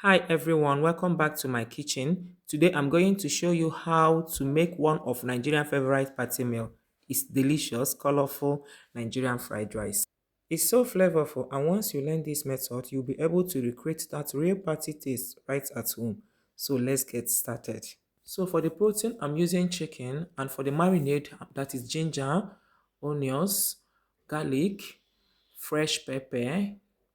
Hi everyone, welcome back to my kitchen. Today I'm going to show you how to make one of Nigerian favorite party meal. It's delicious, colorful Nigerian fried rice. It's so flavorful, and once you learn this method, you'll be able to recreate that real party taste right at home. So let's get started. So for the protein, I'm using chicken, and for the marinade, that is ginger, onions, garlic, fresh pepper,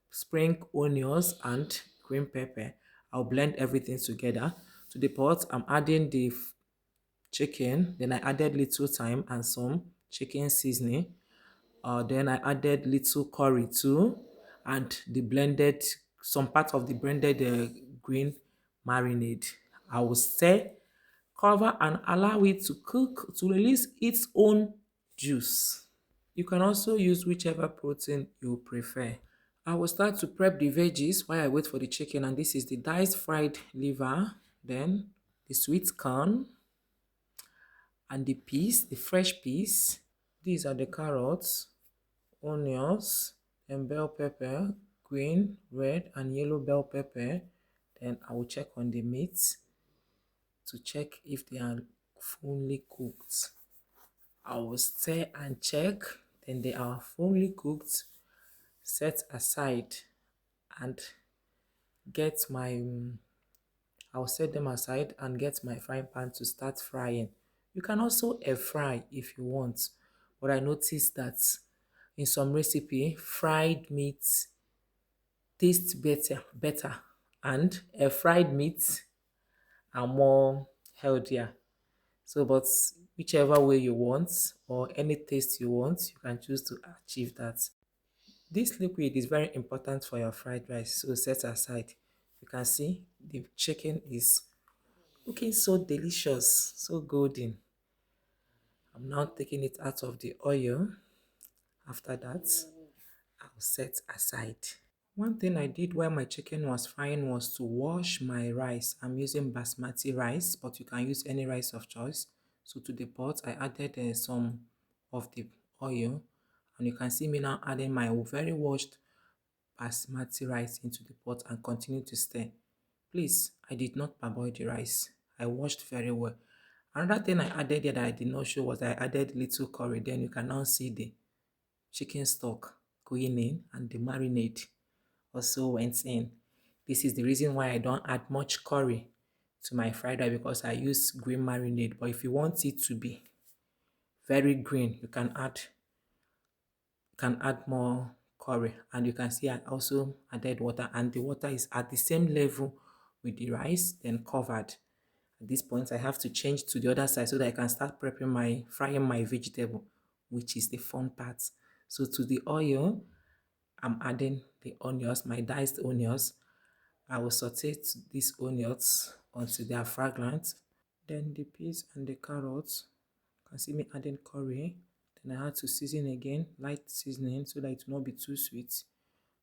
spring onions, and green pepper. I'll blend everything together. To the pot, I'm adding the chicken. Then I added little thyme and some chicken seasoning. Then I added little curry too, and the blended, some part of the blended green marinade. I will stir, cover, and allow it to cook to release its own juice. You can also use whichever protein you prefer. I will start to prep the veggies while I wait for the chicken, and this is the diced fried liver, then the sweet corn, and the peas, the fresh peas. These are the carrots, onions, and bell pepper, green, red, and yellow bell pepper. Then I will check on the meat to check if they are fully cooked. I will stir and check, then they are fully cooked, set aside, and get my I'll set them aside and get my frying pan to start frying. You can also air fry if you want, but I noticed that in some recipe, fried meat tastes better, and air fried meats are more healthier. So, but whichever way you want or any taste you want, you can choose to achieve that. This liquid is very important for your fried rice, so set aside. You can see the chicken is looking so delicious, so golden. I'm now taking it out of the oil. After that, I'll set aside. One thing I did while my chicken was frying was to wash my rice. I'm using basmati rice, but you can use any rice of choice. So to the pot, I added some of the oil, and you can see me now adding my very washed basmati rice into the pot and continue to stir. Please, I did not parboil the rice. I washed very well. Another thing I added here that I did not show was I added little curry. Then you can now see the chicken stock going in and the marinade also went in. This is the reason why I don't add much curry to my fried rice, because I use green marinade. But if you want it to be very green, you can add more curry. And you can see I also added water, and the water is at the same level with the rice, then covered. At this point, I have to change to the other side so that I can start frying my vegetable, which is the fun part. So to the oil, I'm adding the onions, my diced onions. I will saute these onions until they are fragrant. Then the peas and the carrots. You can see me adding curry. Then I had to season again, light seasoning, so that it will not be too sweet.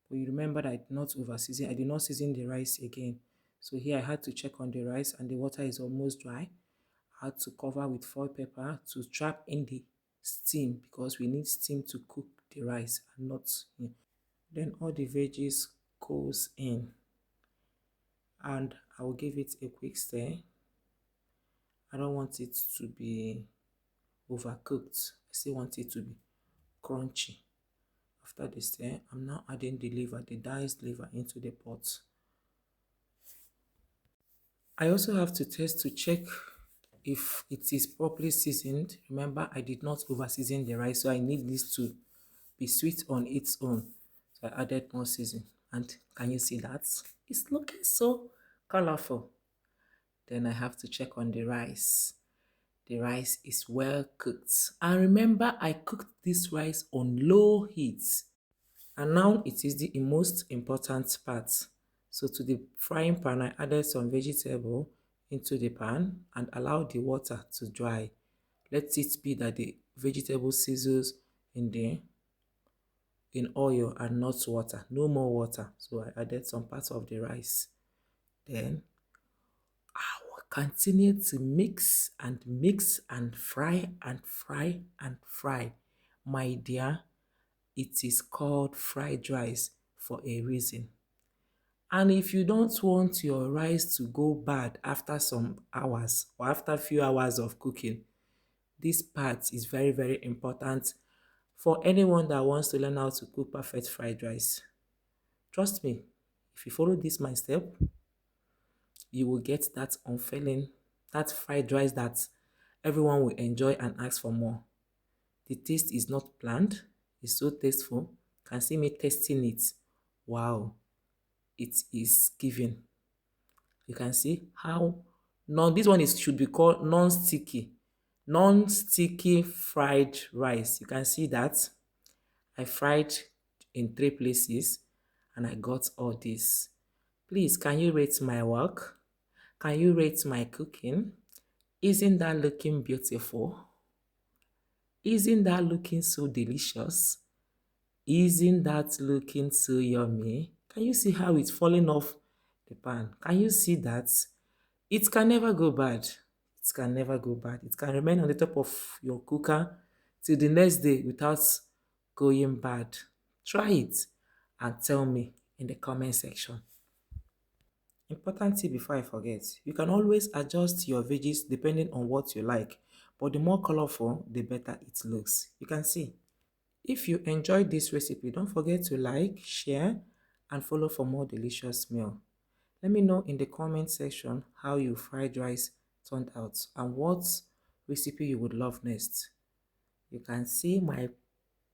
But you remember that I did not over season. I did not season the rice again. So here I had to check on the rice, and the water is almost dry. I had to cover with foil paper to trap in the steam, because we need steam to cook the rice and not. Then all the veggies goes in, and I will give it a quick stir. I don't want it to be overcooked. I still want it to be crunchy. After the stir, I'm now adding the liver, the diced liver, into the pot. I also have to test to check if it is properly seasoned. Remember, I did not over season the rice, so I need this to be sweet on its own. So I added more season, and can you see that? It's looking so colorful. Then I have to check on the rice. The rice is well cooked. And remember, I cooked this rice on low heat. And now it is the most important part. So to the frying pan, I added some vegetable into the pan and allowed the water to dry. Let it be that the vegetable sizzles in oil and not water. No more water. So I added some parts of the rice. Then I will continue to mix and fry and fry and fry. My dear, it is called fried rice for a reason. And if you don't want your rice to go bad after some hours or after a few hours of cooking, this part is very, very important for anyone that wants to learn how to cook perfect fried rice. Trust me, if you follow this my step, you will get that unfailing, that fried rice that everyone will enjoy and ask for more. The taste is not bland, it's so tasteful. Can see me tasting it. Wow, it is giving. You can see how this one is should be called non-sticky fried rice. You can see that I fried in 3 places and I got all this. Please, can you rate my work? Can you rate my cooking? Isn't that looking beautiful? Isn't that looking so delicious? Isn't that looking so yummy? Can you see how it's falling off the pan? Can you see that? It can never go bad. It can never go bad. It can remain on the top of your cooker till the next day without going bad. Try it and tell me in the comment section. Important tip before I forget, you can always adjust your veggies depending on what you like, but the more colorful, the better it looks. You can see. If you enjoyed this recipe, don't forget to like, share, and follow for more delicious meal. Let me know in the comment section how your fried rice turned out and what recipe you would love next. You can see my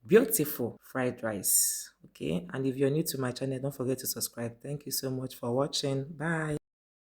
beautiful fried rice. Okay, and if you're new to my channel, don't forget to subscribe. Thank you so much for watching. Bye.